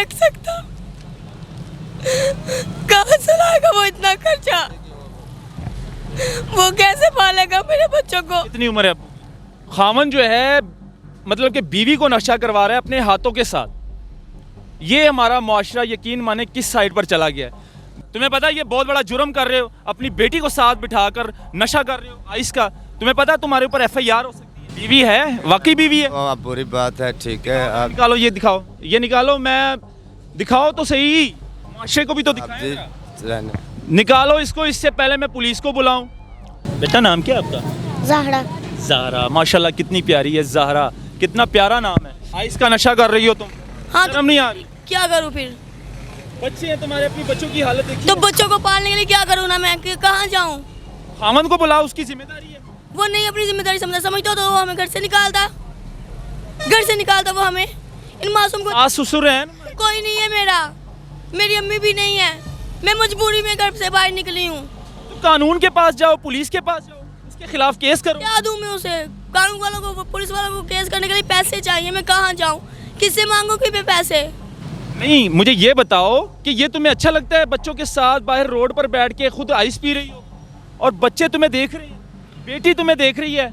देख सकता? कहाँ से लाएगा वो इतना खर्चा? वो कैसे पालेगा मेरे बच्चों को? कितनी उम्र है आपकी? खामन जो है मतलब कि बीवी को नशा करवा रहा है अपने हाथों के साथ। ये हमारा मुआशरा यकीन माने किस साइड पर चला गया है। तुम्हें पता है ये बहुत बड़ा जुर्म कर रहे हो, अपनी बेटी को साथ बिठाकर नशा कर रहे हो आइस का। तुम्हें पता है तुम्हारे ऊपर FIR हो सकती है। बीवी है, वाकई बीवी है। आप बुरी बात है, ठीक है। आप निकालो, ये दिखाओ, ये निकालो। मैं दिखाओ तो सही, मुआशरे को भी तो आप दिखाएं। जी रहने। निकालो इसको, इससे पहले मैं पुलिस को बुलाऊं। बेटा नाम क्या है आपका? ज़हरा। ज़हरा, माशाल्लाह कितनी प्यारी है ज़हरा, कितना प्यारा नाम है। आइस का नशा कर रही हो तुम? हाँ, शर्म नहीं आ रही? क्या करूँ फिर? बच्चे हैं तुम्हारे, अपनी बच्चों की हालत देखिए। तो बच्चों को पालने के लिए क्या करूँ ना मैं? कहाँ जाऊँ? खामन को बुलाओ, उसकी जिम्मेदारी है। वो नहीं अपनी जिम्मेदारी समझता तो वो हमें घर से निकालता वो हमें। इन मासूम को सास ससुर हैं? कोई नहीं है मेरा, मेरी अम्मी भी नहीं है। मैं मजबूरी में घर से बाहर निकली हूँ। तो कानून के पास जाओ, पुलिस के पास जाओ, उसके खिलाफ केस करो। क्या दूँ मैं उसे? कानून वालों को, पुलिस वालों को केस करने के लिए पैसे चाहिए। मैं कहाँ जाऊँ? किससे मांगू कि मैं पैसे? नहीं, मुझे ये बताओ कि ये तुम्हें अच्छा लगता है बच्चों के साथ बाहर रोड पर बैठ के खुद आइस पी रही हो और बच्चे तुम्हें देख रहे हैं, बेटी तुम्हें देख रही है?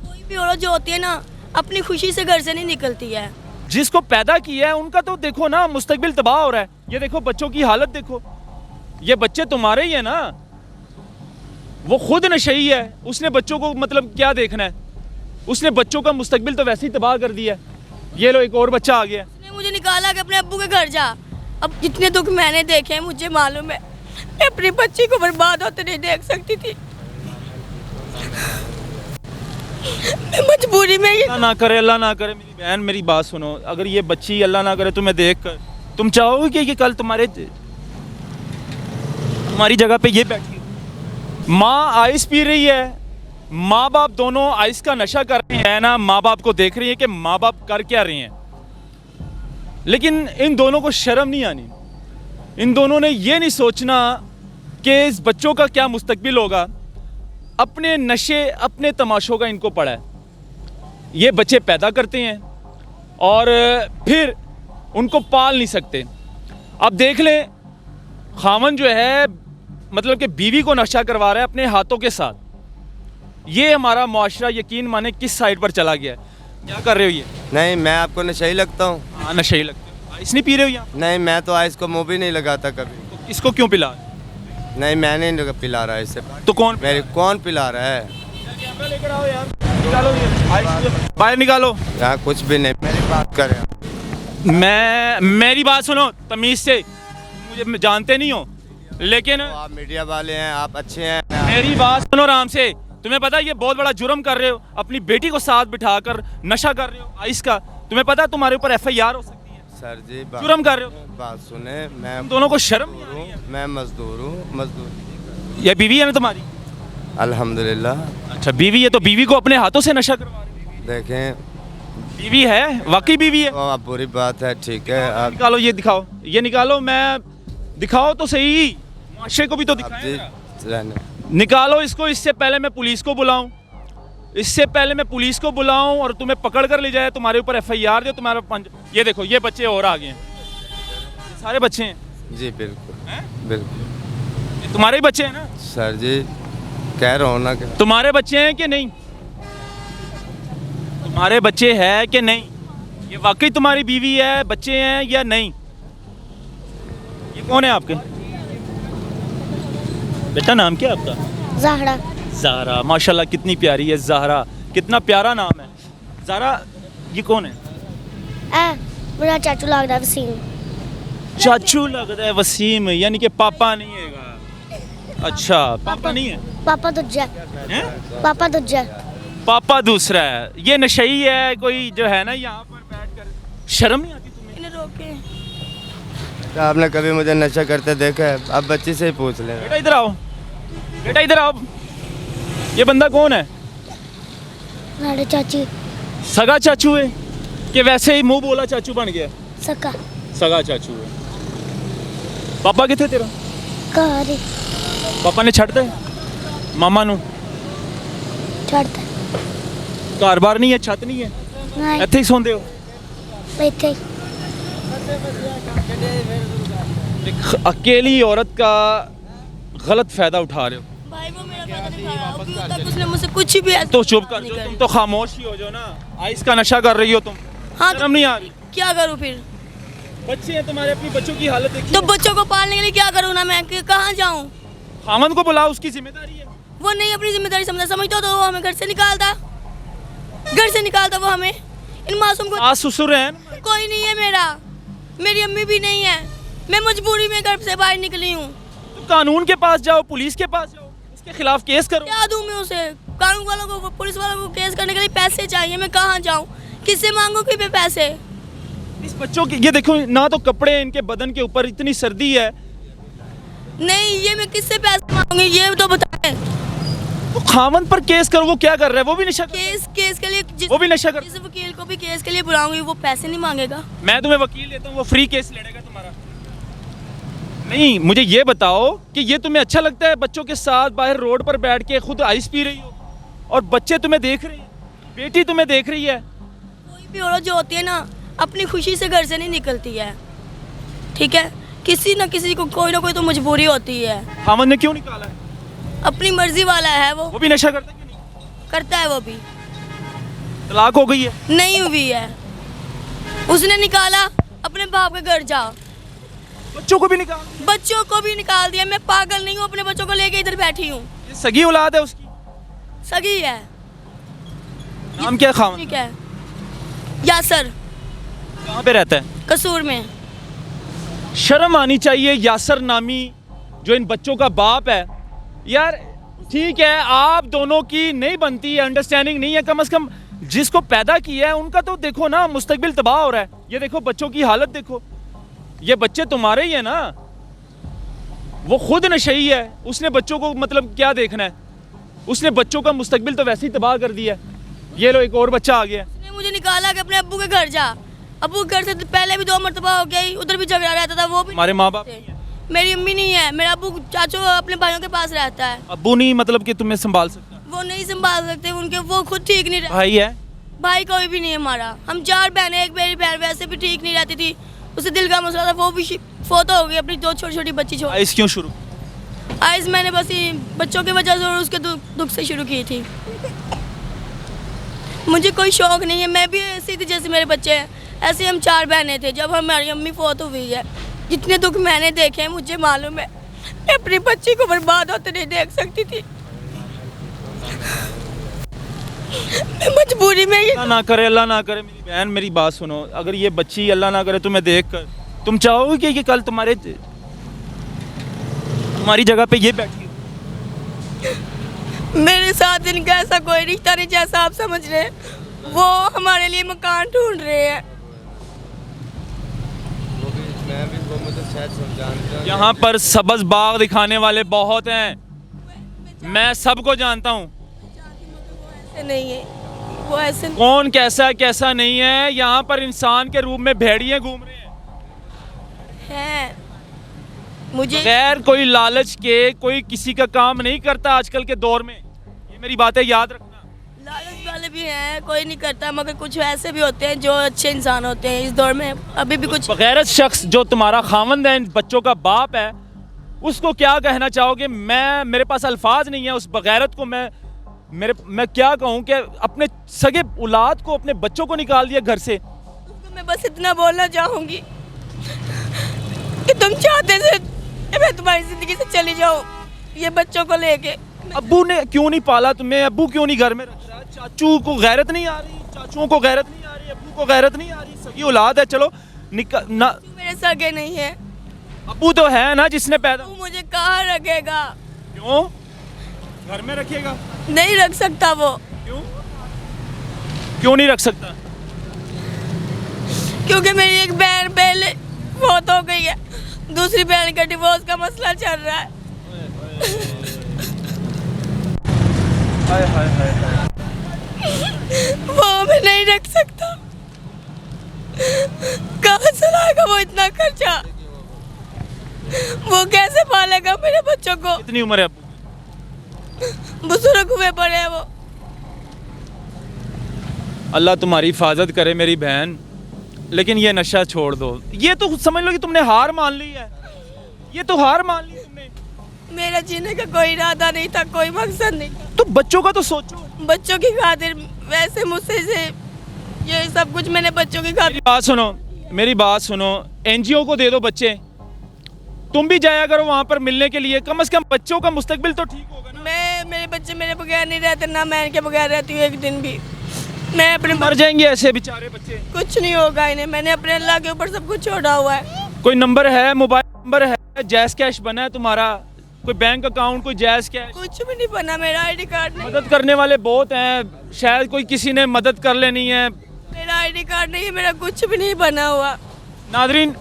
कोई भी औरत जो होती है ना, अपनी खुशी से घर से नहीं निकलती है। जिसको पैदा किया है उनका तो देखो ना मुस्तकबिल तबाह हो रहा है। ये देखो बच्चों की हालत देखो, ये बच्चे तुम्हारे ही है ना। वो खुद नशई है, उसने बच्चों को मतलब क्या देखना है? उसने बच्चों का मुस्तकबिल तो वैसे ही तबाह कर दिया है। ये लो एक और बच्चा आ गया। उसने मुझे निकाला कि अपने अब्बू के घर जा। अब जितने दुख मैंने देखे हैं मुझे मालूम है, मैं अपनी बच्ची को बर्बाद होते नहीं देख सकती थी। मैं मजबूरी में अल्लाह ना करे, अल्लाह ना करे। मेरी बहन मेरी बात सुनो, अगर ये बच्ची अल्लाह ना करे तुम्हें देख कर, तुम चाहोगे कि ये कल तुम्हारी जगह पे ये बैठी हो? माँ आइस पी रही है, माँ बाप दोनों आइस का नशा कर रहे हैं ना, माँ बाप को देख रही है कि माँ बाप कर क्या रहे हैं। लेकिन इन दोनों को शर्म नहीं आनी, इन दोनों ने ये नहीं सोचना कि इस बच्चों का क्या मुस्तकबिल होगा। अपने नशे, अपने तमाशों का इनको पड़ा है। ये बच्चे पैदा करते हैं और फिर उनको पाल नहीं सकते। अब देख लें, खामन जो है मतलब कि बीवी को नशा करवा रहा है अपने हाथों के साथ। ये हमारा मुआशरा यकीन माने किस साइड पर चला गया है। क्या कर रहे हो ये? नहीं, मैं आपको नशेई लगता हूँ? हाँ, नशे लगते हो। आइस नहीं पी रहे हो यहाँ? नहीं, मैं तो आइस को मुँह भी नहीं लगाता कभी। तो इसको क्यों पिला? नहीं, मैं नहीं पिला रहा इससे। तो कौन कौन पिला रहा है? कैमरा लेकर आओ यार, निकालो ये आइस, बाहर निकालो। यहाँ कुछ भी नहीं, मेरी बात करें। मेरी बात सुनो तमीज से, मुझे जानते नहीं हो लेकिन तो आप मीडिया वाले हैं, आप अच्छे हैं। मेरी बात सुनो आराम से। तुम्हें पता है ये बहुत बड़ा जुर्म कर रहे हो, अपनी बेटी को साथ बिठाकर नशा कर रहे हो आइस का। तुम्हें पता है तुम्हारे ऊपर FIR हो सकती है। सर जी जुर्म कर रहे हो। बात सुने, मैं तुम दोनों को शर्म नहीं आ रही है? मैं मजदूर हूँ, मजदूर। ये बीवी है ना तुम्हारी? अल्हम्दुलिल्लाह। अच्छा बीवी है, तो बीवी को अपने हाथों से नशा करवा रहे हो? देखें, बीवी है, वाकई बीवी है। आप बुरी बात है, ठीक है। आप निकालो, ये दिखाओ, ये निकालो। मैं दिखाओ तो सही, मुआशरे को भी तो आप दिखाएं जी जरा। रहने। निकालो इसको, इससे पहले मैं पुलिस को बुलाऊं, इससे पहले मैं पुलिस को बुलाऊं और तुम्हें पकड़ कर ले जाए, तुम्हारे ऊपर FIR दे, तुम्हारा ये देखो ये बच्चे और आ गए हैं। ये सारे बच्चे हैं? जी बिल्कुल, हैं? बिल्कुल। ये तुम्हारे ही बच्चे हैं ना? सर जी कह रहा हूँ ना कि तुम्हारे बच्चे हैं कि नहीं? तुम्हारे बच्चे हैं कि नहीं? ये वाकई तुम्हारी बीवी है, बच्चे हैं या नहीं? ये कौन है आपके? बेटा नाम क्या है आपका? ज़हरा। ज़हरा, माशाल्लाह कितनी प्यारी है ज़हरा, कितना प्यारा नाम है ज़हरा। ये कौन है? मेरा चाचू लगता है वसीम। चाचू लगता है वसीम, यानी कि पापा नहीं है? अच्छा पापा नहीं है? पापा दूजा। हैं? पापा दूजा। पापा दूसरा है। ये नशई है कोई जो है ना यहाँ पर बैठ कर, शर्म नहीं आती तुम्हें? इन्हें रोके। आपने कभी मुझे नशा करते देखा है? आप बच्ची से ही पूछ लें। बेटा इधर आओ, बेटा इधर आओ। ये बंदा कौन है? मेरे चाची। सगा चाचू है कि वैसे ही मुंह बोला चाचू बन गया? सका। सगा चाचू है। पापा किथे तेरा? घर पापा ने छड्डता है मामा नू? छड़ता घर बार नहीं है, छत नहीं है, नहीं ਇੱਥੇ ਹੀ ਸੌਂਦੇ ਹੋ? ਇੱਥੇ एक अकेली औरत का गलत फायदा उठा रहे हो। भाई वो मेरा फायदा नहीं खा रहा, अभी तक उसने मुझसे कुछ भी ऐसा तो चुप कर नहीं जो, करी। तुम तो खामोश ही हो जो ना। आइस का नशा कर रही हो तुम। हाँ शर्म नहीं आ रही? क्या करूँ फिर? बच्चे हैं तुम्हारे, अपनी बच्चों की हालत देखिए। तो बच्चों को पालने के लिए क्या करूँ ना मैं, कहाँ जाऊँ? खामन को बुलाओ, उसकी जिम्मेदारी है। वो नहीं अपनी जिम्मेदारी समझता तो वो हमें घर से निकालता, वो हमें। इन मासूम को सास ससुर हैं ना? कोई नहीं है मेरा, मेरी अम्मी भी नहीं है, मैं मजबूरी में घर से बाहर निकली हूँ। तो कानून के पास जाओ, पुलिस के पास जाओ, उसके खिलाफ केस करो। क्या दूँ मैं उसे? कानून वालों को, पुलिस वालों को केस करने के लिए पैसे चाहिए, मैं कहाँ जाऊँ? किससे मांगू कि मैं पैसे? इस बच्चों के ये देखो ना, तो कपड़े इनके बदन के ऊपर, इतनी सर्दी है। नहीं, ये मैं किससे पैसे मांगूंगी ये तो बताएं। तो खामन पर केस करो, वो क्या कर रहा है? वो भी नशा कर, केस के लिए वो भी नशा कर। जिस वकील को भी केस के लिए बुलाऊंगी वो पैसे नहीं मांगेगा। मैं तुम्हें वकील देता हूँ, वो फ्री केस लड़ेगा तुम्हारा। नहीं, मुझे ये बताओ कि ये तुम्हें अच्छा लगता है बच्चों के साथ बाहर रोड पर बैठ के खुद आइस पी रही हो और बच्चे तुम्हें देख रहे हैं, बेटी तुम्हें देख रही है। कोई भी औरत जो होती है ना, अपनी खुशी से घर से नहीं निकलती है, ठीक है? किसी ना किसी को कोई ना कोई तो मजबूरी होती है। खामन ने क्यों निकाला है? अपनी मर्जी वाला है वो भी नशा करता है कि नहीं? करता है, वो भी तलाक हो गई है? नहीं हुई है। उसने निकाला, अपने बाप के घर जा, बच्चों को भी निकाल। बच्चों को भी निकाल दिया। मैं पागल नहीं हूँ, अपने बच्चों को लेके इधर बैठी हूँ। ये सगी औलाद है उसकी? सगी है। नाम क्या है खामन? ठीक है, यासर, कहाँ पे रहता है? कसूर में। शर्म आनी चाहिए। यासर नामी जो इन बच्चों का बाप है, यार ठीक है, आप दोनों की नहीं बनती है, अंडरस्टैंडिंग नहीं है, कम से कम जिसको पैदा किया है उनका तो देखो ना, मुस्तकबिल तबाह हो रहा है। ये देखो बच्चों की हालत देखो, ये बच्चे तुम्हारे ही है ना। वो खुद नशई है, उसने बच्चों को मतलब क्या देखना है? उसने बच्चों का मुस्तकबिल तो वैसे ही तबाह कर दिया है। ये लो एक और बच्चा आ गया। उसने मुझे निकाला कि अपने अब्बू के घर जा। अब्बू के घर से पहले भी 2 मरतबा हो गई, उधर भी झगड़ा रहता था। वो भी हमारे माँ बाप? मेरी अम्मी नहीं है, मेरा अब्बू चाचू अपने भाइयों के पास रहता है। अब्बू नहीं मतलब कि तुम्हें संभाल सकता? वो नहीं संभाल सकते, उनके वो खुद ठीक नहीं रहते। भाई है? भाई कोई भी नहीं है हमारा। हम 4 बहनें, एक मेरी बहन वैसे भी ठीक नहीं रहती थी, उसे दिल का मसला था, वो भी फोत हो गई, अपनी 2 छोटी छोटी बच्ची छोड़। आइस क्यों शुरू? आइस मैंने बस ये बच्चों की वजह से और उसके दुख से शुरू की थी। मुझे कोई शौक नहीं है, मैं भी ऐसी थी जैसे मेरे बच्चे हैं, ऐसे हम 4 बहनें थे। जब हमारी अम्मी फोत हुई है, जितने दुख मैंने देखे हैं मुझे मालूम है, मैं अपनी बच्ची को बर्बाद होते नहीं देख सकती थी। मैं मजबूरी में ही। अल्लाह ना करे, अल्लाह ना करे। मेरी बहन मेरी बात सुनो, अगर ये बच्ची अल्लाह ना करे तुम्हें देख कर, तुम चाहोगे कि कल तुम्हारी जगह पे ये बैठी हो? मेरे साथ इनका ऐसा कोई रिश्ता नहीं जैसा आप समझ रहे हैं। वो हमारे लिए मकान ढूंढ रहे हैं। यहाँ पर सब्ज बाग दिखाने वाले बहुत हैं, मैं सबको जानता हूँ। ऐसे नहीं है, वो ऐसे कौन कैसा है कैसा नहीं है, यहाँ पर इंसान के रूप में भेड़िए घूम रहे हैं। मुझे गैर कोई लालच के कोई किसी का काम नहीं करता आजकल के दौर में, ये मेरी बातें याद रखना। लालच वाले भी हैं, कोई नहीं करता, मगर कुछ ऐसे भी होते हैं जो अच्छे इंसान होते हैं। इस दौर में अभी भी कुछ बगैरत शख्स जो तुम्हारा खामंद है, इन बच्चों का बाप है, उसको क्या कहना चाहोगे? मेरे पास अल्फाज नहीं है उस बगैरत को। मैं क्या कहूँ कि अपने सगे औलाद को, अपने बच्चों को निकाल दिया घर से। उसको मैं बस इतना बोलना चाहूँगी कि तुम चाहते थे कि मैं तुम्हारी जिंदगी से चली जाऊँ, ये बच्चों को लेके। अब्बू ने क्यों नहीं पाला तुम्हें? अब्बू क्यों नहीं घर में रख रहा? चाचू को गैरत नहीं आ रही? चाचुओं को गैरत नहीं आ रही? अब्बू को गैरत नहीं आ रही? सगी औलाद है, चलो ना। मेरे सगे नहीं है। अब्बू तो है ना जिसने पैदा। वो मुझे कहाँ रखेगा? क्यों घर में रखेगा? नहीं रख सकता वो। क्यों नहीं रख सकता? क्योंकि मेरी एक बहन पहले बहुत हो गई है, दूसरी बहन का डिवोर्स का मसला चल रहा है। हाय हाय हाय हाय। वो हमें नहीं रख सकता। कहाँ से लाएगा वो इतना खर्चा? वो कैसे पालेगा मेरे बच्चों को? कितनी उम्र है अब्बू? बुजुर्ग हुए पड़े हैं वो। अल्लाह तुम्हारी हिफाजत करे मेरी बहन। लेकिन ये नशा छोड़ दो, ये तो समझ लो कि तुमने हार मान ली है, ये तो हार मान ली तुमने। मेरा जीने का कोई इरादा नहीं था, कोई मकसद नहीं था। तो बच्चों का तो सोचो। बच्चों की खातिर वैसे मुझसे से ये सब कुछ मैंने बच्चों की खातिर। मेरी बात सुनो, एनजीओ को दे दो बच्चे, तुम भी जाया करो वहाँ पर मिलने के लिए, कम से कम बच्चों का मुस्तकबिल तो ठीक होगा ना। मेरे बच्चे मेरे बगैर नहीं रहते, ना मैं इनके बगैर रहती हूँ एक दिन भी। मैं अपने मर जाएंगे ऐसे बेचारे बच्चे। कुछ नहीं होगा इन्हें, मैंने अपने अल्लाह के ऊपर सब कुछ छोड़ा हुआ है। कोई नंबर है, मोबाइल नंबर है, जैज़ कैश बना है तुम्हारा, कोई बैंक अकाउंट, कोई जैज़ कैश? कुछ भी नहीं बना, मेरा आईडी कार्ड नहीं। मदद करने वाले बहुत हैं, शायद कोई किसी ने मदद कर लेनी है। मेरा आईडी कार्ड नहीं है, मेरा कुछ भी नहीं बना हुआ। नादरीन,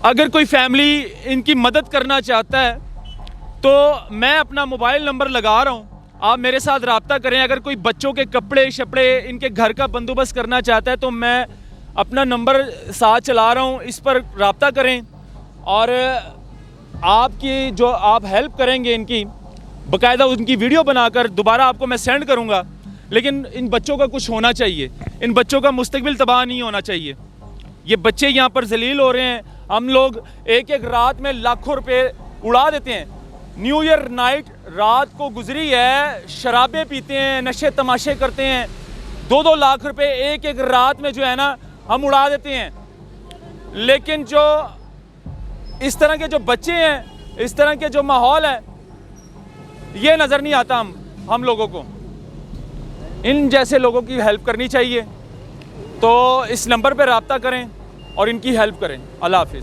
अगर कोई फैमिली इनकी मदद करना चाहता है तो मैं अपना मोबाइल नंबर लगा रहा हूँ, आप मेरे साथ रब्ता करें। अगर कोई बच्चों के कपड़े शपड़े इनके घर का बंदोबस्त करना चाहता है तो मैं अपना नंबर साथ चला रहा हूँ, इस पर रब्ता करें। और आपकी जो आप हेल्प करेंगे इनकी, बाकायदा उनकी वीडियो बनाकर दोबारा आपको मैं सेंड करूँगा। लेकिन इन बच्चों का कुछ होना चाहिए, इन बच्चों का मुस्तकबिल तबाह नहीं होना चाहिए। ये बच्चे यहाँ पर जलील हो रहे हैं, हम लोग एक एक रात में लाखों रुपए उड़ा देते हैं। न्यू ईयर नाइट रात को गुजरी है, शराबें पीते हैं, नशे तमाशे करते हैं, 2-2 लाख रुपए एक एक रात में जो है ना हम उड़ा देते हैं। लेकिन जो इस तरह के जो बच्चे हैं, इस तरह के जो माहौल है, ये नज़र नहीं आता हम लोगों को। इन जैसे लोगों की हेल्प करनी चाहिए। तो इस नंबर पर रब्ता करें और इनकी हेल्प करें। अल्लाह हाफिज़।